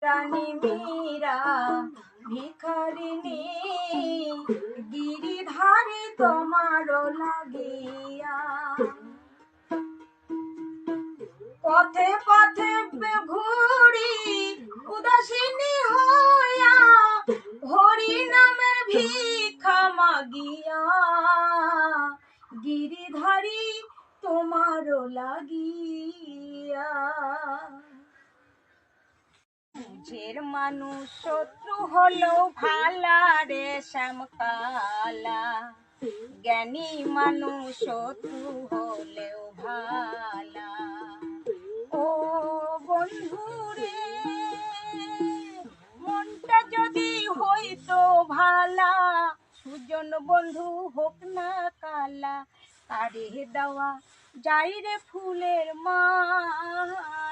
রানী মীরা ভিখারিণী, গিরিধারী তোমার লাগিয়া। পথে পথে ঘুরি উদাসিনী হইয়া, হরি নামের ভিক্ষা মাগিয়া। গিরিধারী তোমার লাগিয়া। বুঝের মানুষ শত্রু হলো ভালা রে শ্যামকালা, জ্ঞানী মানুষ শত্রু হলেও ভালা। ও বন্ধু রে, মনটা যদি হইতো ভালা, সুজন বন্ধু হোক না কালা, তারে দেওয়া যাই রে ফুলের মালা।